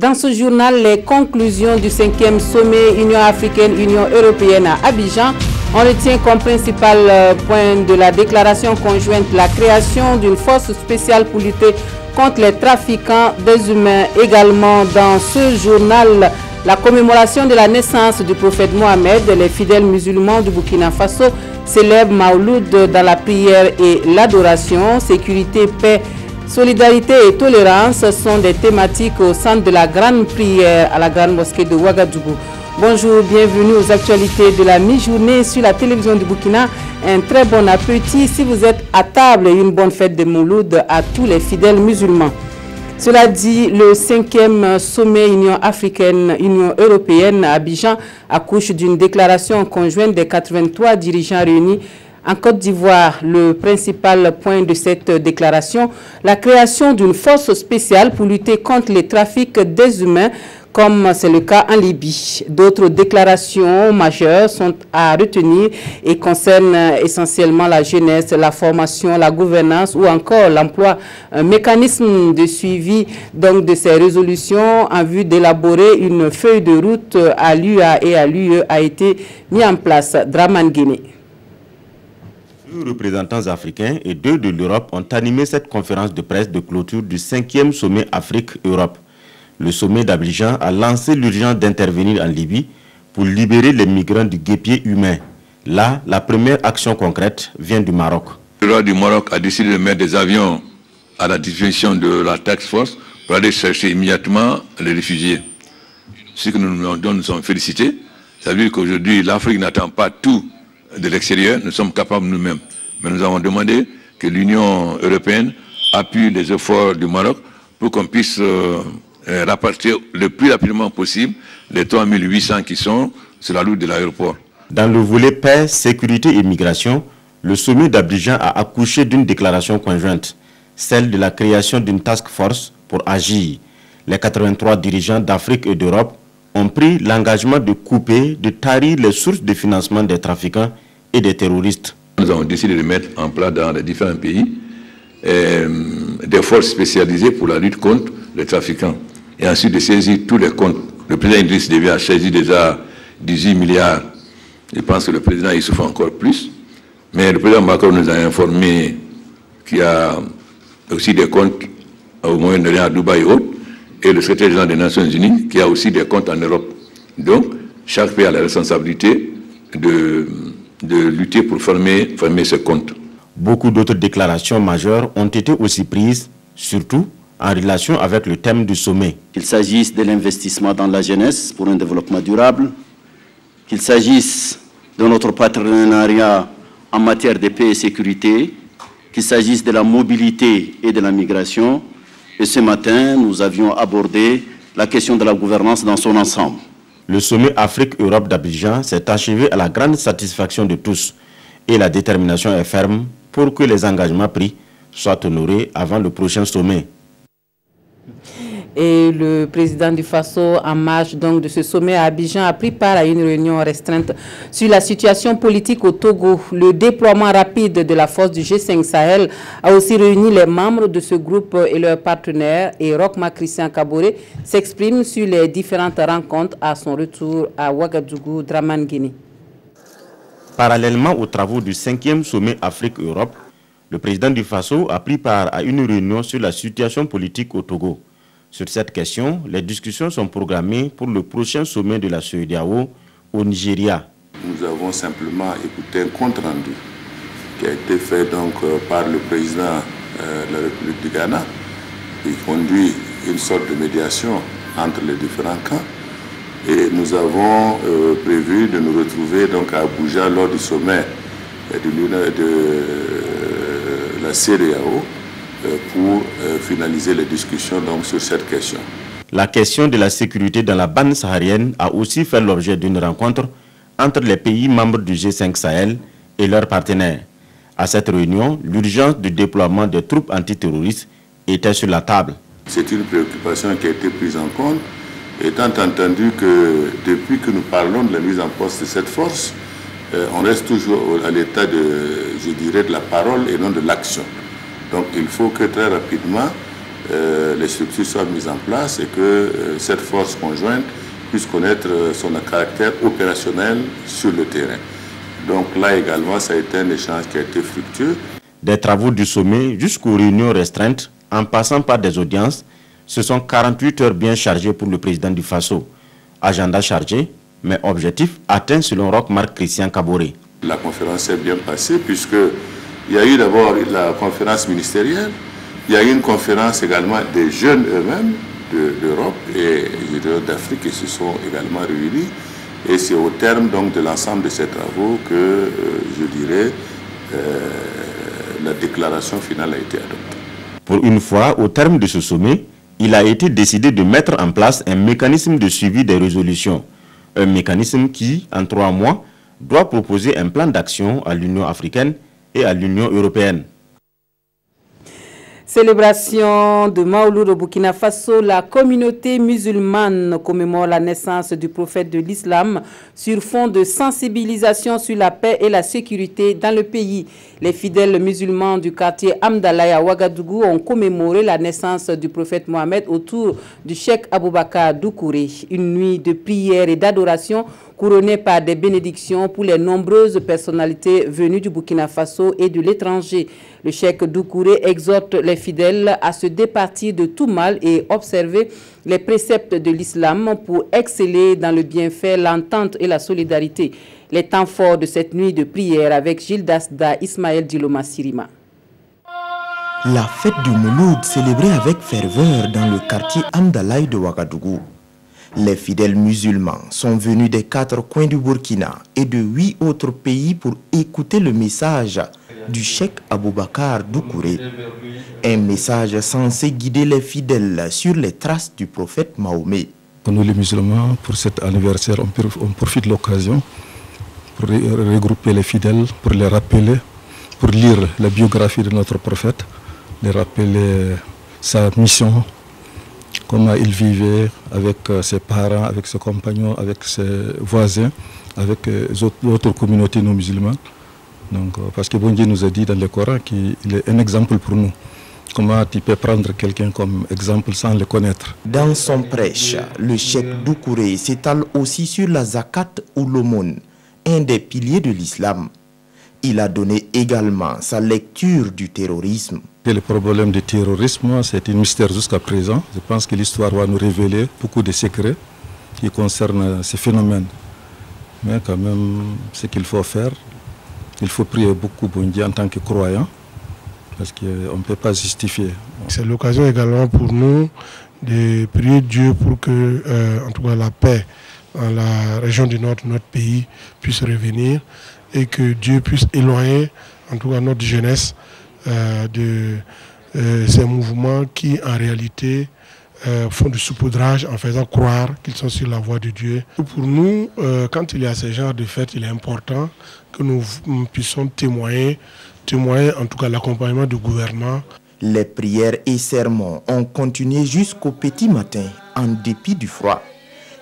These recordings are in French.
Dans ce journal, les conclusions du 5e sommet Union africaine-Union européenne à Abidjan. On retient comme principal point de la déclaration conjointe la création d'une force spéciale pour lutter contre les trafiquants des humains. Également dans ce journal, la commémoration de la naissance du prophète Mohamed. Les fidèles musulmans du Burkina Faso célèbrent Maouloud dans la prière et l'adoration. Sécurité, paix, solidarité et tolérance sont des thématiques au centre de la grande prière à la grande mosquée de Ouagadougou. Bonjour, bienvenue aux actualités de la mi-journée sur la télévision du Burkina. Un très bon appétit si vous êtes à table et une bonne fête de Mouloud à tous les fidèles musulmans. Cela dit, le 5e sommet Union africaine-Union européenne à Abidjan accouche d'une déclaration conjointe des 83 dirigeants réunis en Côte d'Ivoire. Le principal point de cette déclaration, la création d'une force spéciale pour lutter contre les trafics des humains, comme c'est le cas en Libye. D'autres déclarations majeures sont à retenir et concernent essentiellement la jeunesse, la formation, la gouvernance ou encore l'emploi. Un mécanisme de suivi donc, de ces résolutions en vue d'élaborer une feuille de route à l'UA et à l'UE a été mis en place. Dramane Guinée. 2 représentants africains et 2 de l'Europe ont animé cette conférence de presse de clôture du 5e sommet Afrique-Europe. Le sommet d'Abidjan a lancé l'urgence d'intervenir en Libye pour libérer les migrants du guêpier humain. Là, la première action concrète vient du Maroc. Le roi du Maroc a décidé de mettre des avions à la disposition de la task force pour aller chercher immédiatement les réfugiés. Ce que nous sommes félicités, ça veut dire qu'aujourd'hui l'Afrique n'attend pas tout de l'extérieur, nous sommes capables nous-mêmes. Mais nous avons demandé que l'Union européenne appuie les efforts du Maroc pour qu'on puisse rapatrier le plus rapidement possible les 3800 qui sont sur la route de l'aéroport. Dans le volet paix, sécurité et migration, le sommet d'Abidjan a accouché d'une déclaration conjointe, celle de la création d'une task force pour agir. Les 83 dirigeants d'Afrique et d'Europe ont pris l'engagement de couper, de tarir les sources de financement des trafiquants et des terroristes. Nous avons décidé de mettre en place dans les différents pays des forces spécialisées pour la lutte contre les trafiquants et ensuite de saisir tous les comptes. Le président Idriss Déby a saisi déjà 18 milliards. Je pense que le président il souffre encore plus. Mais le président Macron nous a informé qu'il y a aussi des comptes au Moyen-Orient, à Dubaï et autres, et le secrétaire général des Nations Unies qui a aussi des comptes en Europe. Donc, chaque pays a la responsabilité de lutter pour fermer ces comptes. Beaucoup d'autres déclarations majeures ont été aussi prises, surtout en relation avec le thème du sommet. Qu'il s'agisse de l'investissement dans la jeunesse pour un développement durable, qu'il s'agisse de notre partenariat en matière de paix et sécurité, qu'il s'agisse de la mobilité et de la migration. Et ce matin, nous avions abordé la question de la gouvernance dans son ensemble. Le sommet Afrique-Europe d'Abidjan s'est achevé à la grande satisfaction de tous et la détermination est ferme pour que les engagements pris soient honorés avant le prochain sommet. Et le président du Faso, en marge donc de ce sommet à Abidjan, a pris part à une réunion restreinte sur la situation politique au Togo. Le déploiement rapide de la force du G5 Sahel a aussi réuni les membres de ce groupe et leurs partenaires. Et Rochma Christian Kaboré s'exprime sur les différentes rencontres à son retour à Ouagadougou, Dramane Guinée. Parallèlement aux travaux du 5e sommet Afrique-Europe, le président du Faso a pris part à une réunion sur la situation politique au Togo. Sur cette question, les discussions sont programmées pour le prochain sommet de la CEDEAO au Nigeria. Nous avons simplement écouté un compte rendu qui a été fait donc par le président de la République du Ghana, qui conduit une sorte de médiation entre les différents camps. Et nous avons prévu de nous retrouver donc à Abuja lors du sommet de la CEDEAO pour finaliser les discussions donc, sur cette question. La question de la sécurité dans la bande saharienne a aussi fait l'objet d'une rencontre entre les pays membres du G5 Sahel et leurs partenaires. À cette réunion, l'urgence du déploiement des troupes antiterroristes était sur la table. C'est une préoccupation qui a été prise en compte, étant entendu que depuis que nous parlons de la mise en place de cette force, on reste toujours à l'état de, je dirais, de la parole et non de l'action. Donc il faut que très rapidement, les structures soient mises en place et que cette force conjointe puisse connaître son caractère opérationnel sur le terrain. Donc là également, ça a été un échange qui a été fructueux. Des travaux du sommet jusqu'aux réunions restreintes, en passant par des audiences, ce sont 48 heures bien chargées pour le président du Faso. Agenda chargé, mais objectif atteint selon Roch-Marc Christian Kaboré. La conférence s'est bien passée puisqu'il y a eu d'abord la conférence ministérielle, il y a eu une conférence également des jeunes eux-mêmes d'Europe et d'Afrique qui se sont également réunis. Et c'est au terme donc de l'ensemble de ces travaux que, je dirais, la déclaration finale a été adoptée. Pour une fois, au terme de ce sommet, il a été décidé de mettre en place un mécanisme de suivi des résolutions. Un mécanisme qui, en 3 mois, doit proposer un plan d'action à l'Union africaine et à l'Union européenne. Célébration de Maouloud au Burkina Faso, la communauté musulmane commémore la naissance du prophète de l'islam sur fond de sensibilisation sur la paix et la sécurité dans le pays. Les fidèles musulmans du quartier Hamdalaye à Ouagadougou ont commémoré la naissance du prophète Mohamed autour du cheikh Aboubakar Doucouré. Une nuit de prière et d'adoration couronnée par des bénédictions pour les nombreuses personnalités venues du Burkina Faso et de l'étranger. Le cheikh Doucouré exhorte les fidèles à se départir de tout mal et observer les préceptes de l'islam pour exceller dans le bienfait, l'entente et la solidarité. Les temps forts de cette nuit de prière avec Gilles Dasda, Ismaël Diloma Sirima. La fête du Mouloud célébrée avec ferveur dans le quartier Hamdalaye de Ouagadougou. Les fidèles musulmans sont venus des 4 coins du Burkina et de 8 autres pays pour écouter le message du cheikh Aboubakar Doucouré. Un message censé guider les fidèles sur les traces du prophète Mahomet. Nous les musulmans, pour cet anniversaire, on profite de l'occasion pour regrouper les fidèles, pour les rappeler, pour lire la biographie de notre prophète, les rappeler sa mission, comment il vivait avec ses parents, avec ses compagnons, avec ses voisins, avec d'autres communautés non musulmanes. Donc, parce que bon Dieu nous a dit dans le Coran qu'il est un exemple pour nous. Comment tu peux prendre quelqu'un comme exemple sans le connaître? Dans son prêche, le cheikh Doucouré s'étale aussi sur la zakat ou l'aumône, un des piliers de l'islam. Il a donné également sa lecture du terrorisme. Et le problème du terrorisme, c'est un mystère jusqu'à présent. Je pense que l'histoire va nous révéler beaucoup de secrets qui concernent ces phénomènes. Mais quand même, ce qu'il faut faire, il faut prier beaucoup bon Dieu en tant que croyant, parce qu'on ne peut pas justifier. C'est l'occasion également pour nous de prier Dieu pour que, en tout cas, la paix dans la région du nord de notre pays puisse revenir et que Dieu puisse éloigner, en tout cas, notre jeunesse de ces mouvements qui, en réalité, font du saupoudrage en faisant croire qu'ils sont sur la voie de Dieu. Pour nous, quand il y a ce genre de fêtes, il est important que nous puissions témoigner en tout cas l'accompagnement du gouvernement. Les prières et sermons ont continué jusqu'au petit matin, en dépit du froid.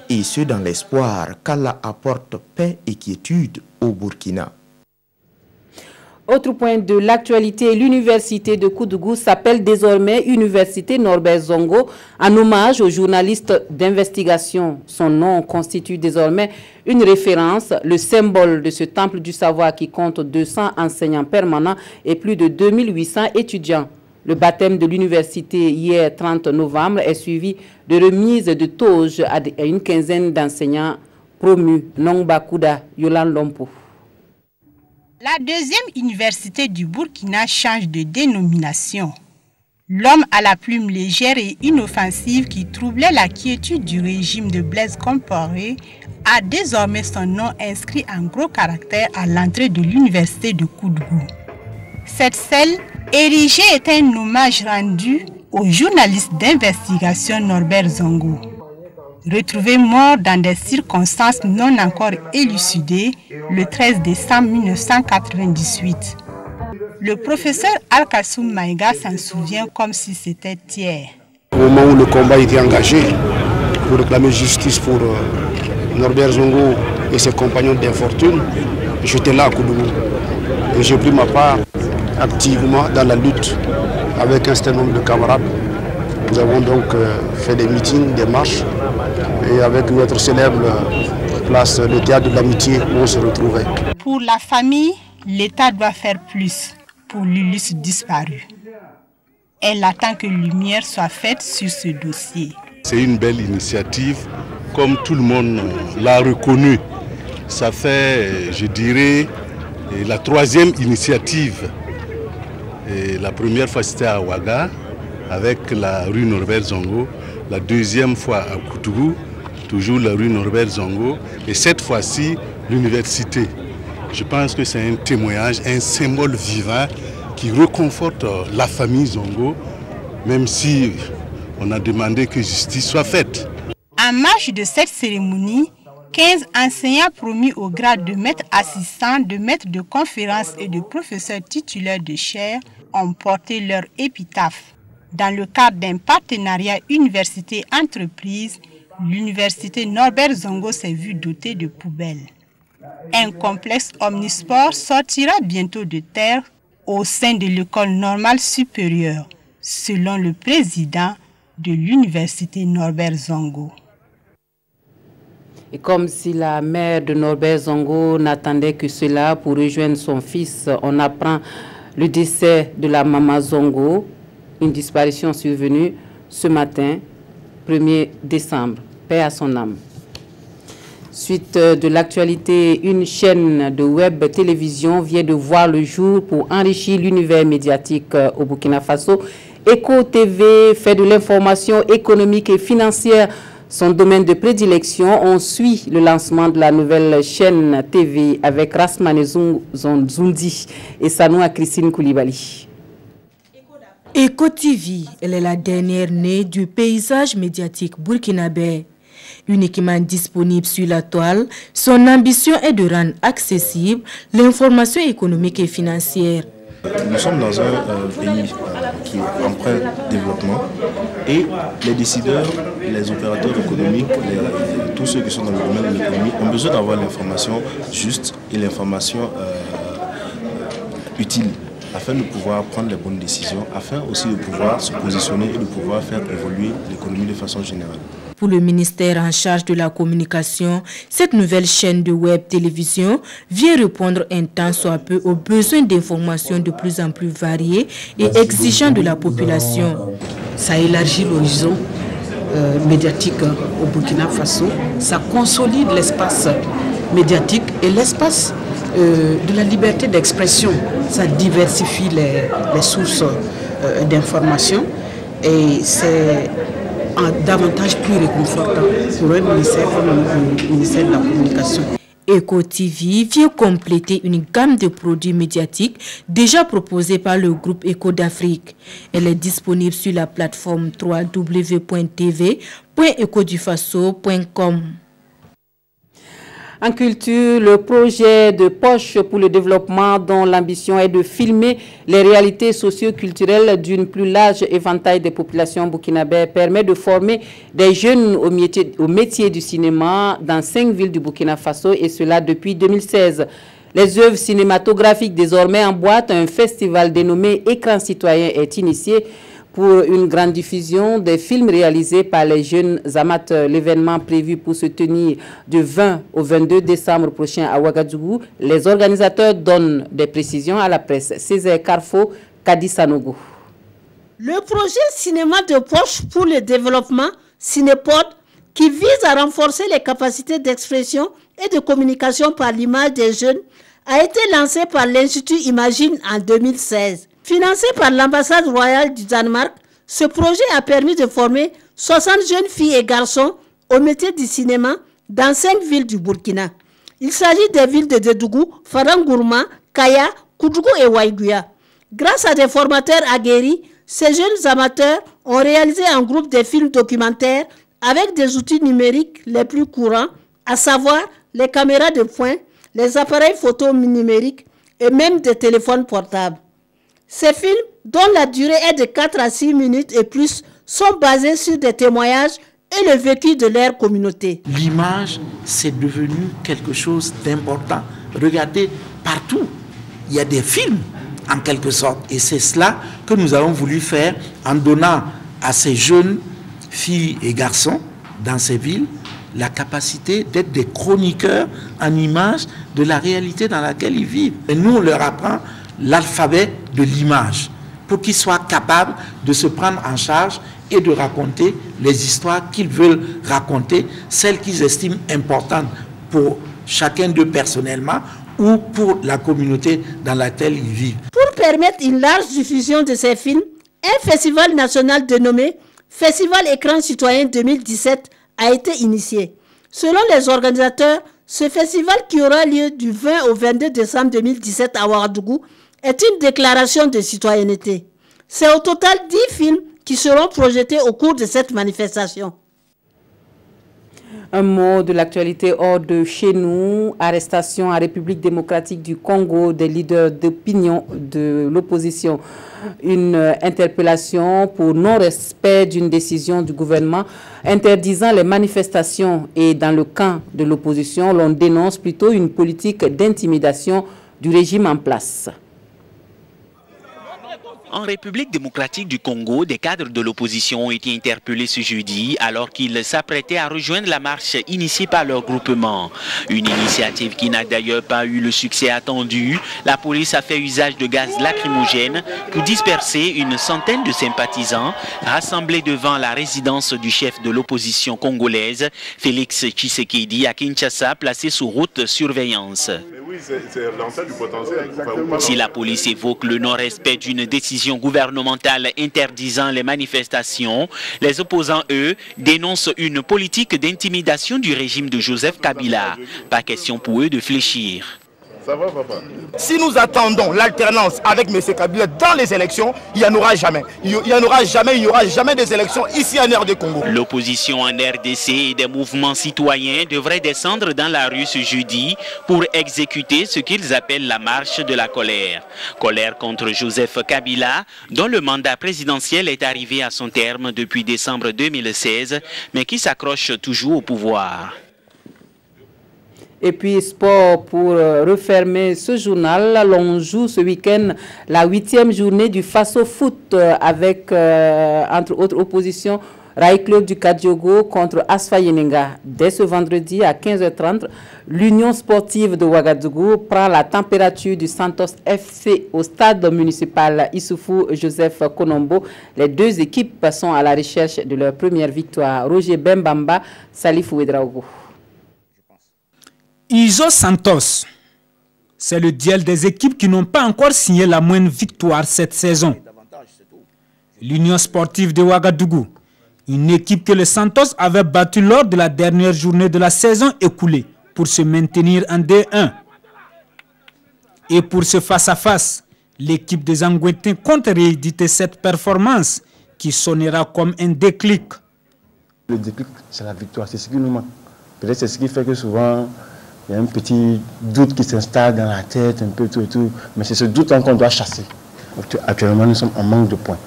Et ce dans l'espoir qu'Allah apporte paix et quiétude au Burkina. Autre point de l'actualité, l'université de Koudougou s'appelle désormais Université Norbert Zongo en hommage au journaliste d'investigation. Son nom constitue désormais une référence, le symbole de ce temple du savoir qui compte 200 enseignants permanents et plus de 2800 étudiants. Le baptême de l'université hier 30 novembre est suivi de remise de toges à une quinzaine d'enseignants promus. Nongba Kouda, Yolan Lompo. La deuxième université du Burkina change de dénomination. L'homme à la plume légère et inoffensive qui troublait la quiétude du régime de Blaise Compaoré a désormais son nom inscrit en gros caractères à l'entrée de l'université de Koudougou. Cette celle érigée est un hommage rendu au journaliste d'investigation Norbert Zongo. Retrouvé mort dans des circonstances non encore élucidées le 13 décembre 1998. Le professeur Al-Kassoum Maïga s'en souvient comme si c'était hier. Au moment où le combat était engagé pour réclamer justice pour Norbert Zongo et ses compagnons d'infortune, j'étais là à Koudougou et j'ai pris ma part activement dans la lutte avec un certain nombre de camarades Nous avons donc fait des meetings, des marches, et avec notre célèbre place, le théâtre de l'amitié où on se retrouvait. Pour la famille, l'État doit faire plus pour l'Ulysse disparu. Elle attend que lumière soit faite sur ce dossier. C'est une belle initiative, comme tout le monde l'a reconnu. Ça fait, je dirais, la 3e initiative. Et la première fois c'était à Ouaga, avec la rue Norbert Zongo. La 2e fois à Koutougou, toujours la rue Norbert Zongo. Et cette fois-ci, l'université. Je pense que c'est un témoignage, un symbole vivant qui reconforte la famille Zongo, même si on a demandé que justice soit faite. En marge de cette cérémonie, 15 enseignants promis au grade de maître assistant, de maître de conférence et de professeur titulaire de chaire ont porté leur épitaphe. Dans le cadre d'un partenariat université-entreprise, l'université Norbert Zongo s'est vue dotée de poubelles. Un complexe omnisport sortira bientôt de terre au sein de l'école normale supérieure, selon le président de l'université Norbert Zongo. Et comme si la mère de Norbert Zongo n'attendait que cela pour rejoindre son fils, on apprend le décès de la maman Zongo, une disparition survenue ce matin, 1er décembre. Paix à son âme. Suite de l'actualité, une chaîne de web télévision vient de voir le jour pour enrichir l'univers médiatique au Burkina Faso. Eco TV fait de l'information économique et financière son domaine de prédilection. On suit le lancement de la nouvelle chaîne TV avec Rasmane Zoundi et Sanoua Christine Koulibaly. Eco TV, elle est la dernière née du paysage médiatique burkinabé. Uniquement disponible sur la toile, son ambition est de rendre accessible l'information économique et financière. Nous sommes dans un pays qui est en plein développement et les décideurs, les opérateurs économiques, tous ceux qui sont dans le domaine de l'économie ont besoin d'avoir l'information juste et l'information utile afin de pouvoir prendre les bonnes décisions, afin aussi de pouvoir se positionner et de pouvoir faire évoluer l'économie de façon générale. Pour le ministère en charge de la communication, cette nouvelle chaîne de web télévision vient répondre un tant soit peu aux besoins d'information de plus en plus variés et exigeants de la population. Ça élargit l'horizon médiatique au Burkina Faso, ça consolide l'espace médiatique et l'espace de la liberté d'expression. Ça diversifie les sources d'information et c'est davantage plus réconfortant pour un ministère comme le ministère de la Communication. Eco TV vient compléter une gamme de produits médiatiques déjà proposés par le groupe Eco d'Afrique. Elle est disponible sur la plateforme www.ecodufaso.com. En culture, le projet de poche pour le développement dont l'ambition est de filmer les réalités socio-culturelles d'une plus large éventail des populations burkinabées permet de former des jeunes au métier du cinéma dans 5 villes du Burkina Faso et cela depuis 2016. Les œuvres cinématographiques désormais emboîtent un festival dénommé Écran citoyen est initié pour une grande diffusion des films réalisés par les jeunes amateurs. L'événement prévu pour se tenir du 20 au 22 décembre prochain à Ouagadougou. Les organisateurs donnent des précisions à la presse. Césaire Carfo, Kadi Sanogo. Le projet Cinéma de poche pour le développement, Cinépod, qui vise à renforcer les capacités d'expression et de communication par l'image des jeunes, a été lancé par l'Institut Imagine en 2016. Financé par l'ambassade royale du Danemark, ce projet a permis de former 60 jeunes filles et garçons au métier du cinéma dans 5 villes du Burkina. Il s'agit des villes de Dédougou, Farangourma, Kaya, Koudougou et Waïgouya. Grâce à des formateurs aguerris, ces jeunes amateurs ont réalisé en groupe des films documentaires avec des outils numériques les plus courants, à savoir les caméras de pointe, les appareils photo numériques et même des téléphones portables. Ces films, dont la durée est de 4 à 6 minutes et plus, sont basés sur des témoignages et le vécu de leur communauté. L'image, c'est devenu quelque chose d'important. Regardez, partout, il y a des films, en quelque sorte. Et c'est cela que nous avons voulu faire en donnant à ces jeunes filles et garçons dans ces villes la capacité d'être des chroniqueurs en images de la réalité dans laquelle ils vivent. Et nous, on leur apprend l'alphabet de l'image pour qu'ils soient capables de se prendre en charge et de raconter les histoires qu'ils veulent raconter, celles qu'ils estiment importantes pour chacun d'eux personnellement ou pour la communauté dans laquelle ils vivent. Pour permettre une large diffusion de ces films, un festival national dénommé Festival Écran Citoyen 2017 a été initié. Selon les organisateurs, ce festival qui aura lieu du 20 au 22 décembre 2017 à Ouagadougou est une déclaration de citoyenneté. C'est au total 10 films qui seront projetés au cours de cette manifestation. Un mot de l'actualité hors de chez nous. Arrestation en République démocratique du Congo des leaders d'opinion de l'opposition. Une interpellation pour non-respect d'une décision du gouvernement interdisant les manifestations. Et dans le camp de l'opposition, l'on dénonce plutôt une politique d'intimidation du régime en place. En République démocratique du Congo, des cadres de l'opposition ont été interpellés ce jeudi alors qu'ils s'apprêtaient à rejoindre la marche initiée par leur groupement. Une initiative qui n'a d'ailleurs pas eu le succès attendu. La police a fait usage de gaz lacrymogène pour disperser une centaine de sympathisants rassemblés devant la résidence du chef de l'opposition congolaise, Félix Tshisekedi, à Kinshasa, placé sous haute surveillance. Si la police évoque le non-respect d'une décision gouvernementale interdisant les manifestations, les opposants, eux, dénoncent une politique d'intimidation du régime de Joseph Kabila. Pas question pour eux de fléchir. Ça va, papa? Si nous attendons l'alternance avec M. Kabila dans les élections, il n'y en aura jamais. Il n'y aura jamais des élections ici en RD Congo. L'opposition en RDC et des mouvements citoyens devraient descendre dans la rue ce jeudi pour exécuter ce qu'ils appellent la marche de la colère. Colère contre Joseph Kabila, dont le mandat présidentiel est arrivé à son terme depuis décembre 2016, mais qui s'accroche toujours au pouvoir. Et puis sport pour refermer ce journal. L'on joue ce week-end la 8e journée du Faso Foot avec, entre autres oppositions, Rail Club du Kadiogo contre Asfa Yenenga. Dès ce vendredi à 15h30, l'Union sportive de Ouagadougou prend la température du Santos FC au stade municipal Issoufou Joseph Konombo. Les deux équipes sont à la recherche de leur première victoire. Roger Bembamba, Salif Ouedraogo. Iso Santos, c'est le duel des équipes qui n'ont pas encore signé la moindre victoire cette saison. L'Union sportive de Ouagadougou, une équipe que le Santos avait battue lors de la dernière journée de la saison écoulée pour se maintenir en D1. Et pour ce face-à-face, l'équipe des Angouetins compte rééditer cette performance qui sonnera comme un déclic. Le déclic, c'est la victoire, c'est ce qui nous manque. Peut-être c'est ce qui fait que souvent, il y a un petit doute qui s'installe dans la tête, un peu tout et tout. Mais c'est ce doute qu'on doit chasser. Actuellement, nous sommes en manque de points.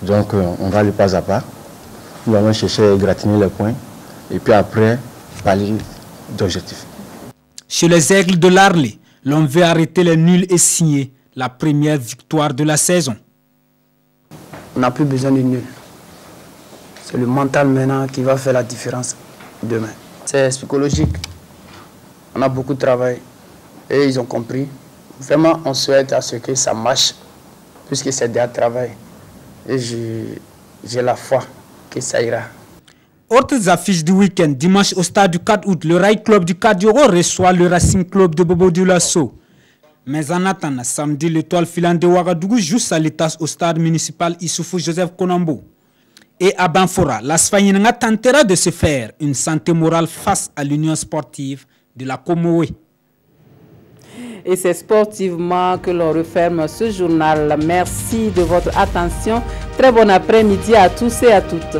Donc, on va aller pas à pas. Nous allons chercher à gratiner les points. Et puis après, parler d'objectifs. Chez les Aigles de l'Arlé, l'on veut arrêter les nuls et signer la première victoire de la saison. On n'a plus besoin de nuls. C'est le mental maintenant qui va faire la différence demain. C'est psychologique. On a beaucoup de travail et ils ont compris. Vraiment, on souhaite à ce que ça marche, puisque c'est déjà travail. Et j'ai la foi que ça ira. Autres affiches du week-end, dimanche au stade du 4 août, le Rail Club du Kadiogo reçoit le Racing Club de Bobo Dioulasso. Mais en attendant, samedi, l'étoile filante de Ouagadougou joue sa litas au stade municipal Issoufou Joseph Konombo. Et à Banfora, l'Asfa Yenenga tentera de se faire une santé morale face à l'Union sportive de la Comoé. Et c'est sportivement que l'on referme ce journal. Merci de votre attention. Très bon après-midi à tous et à toutes.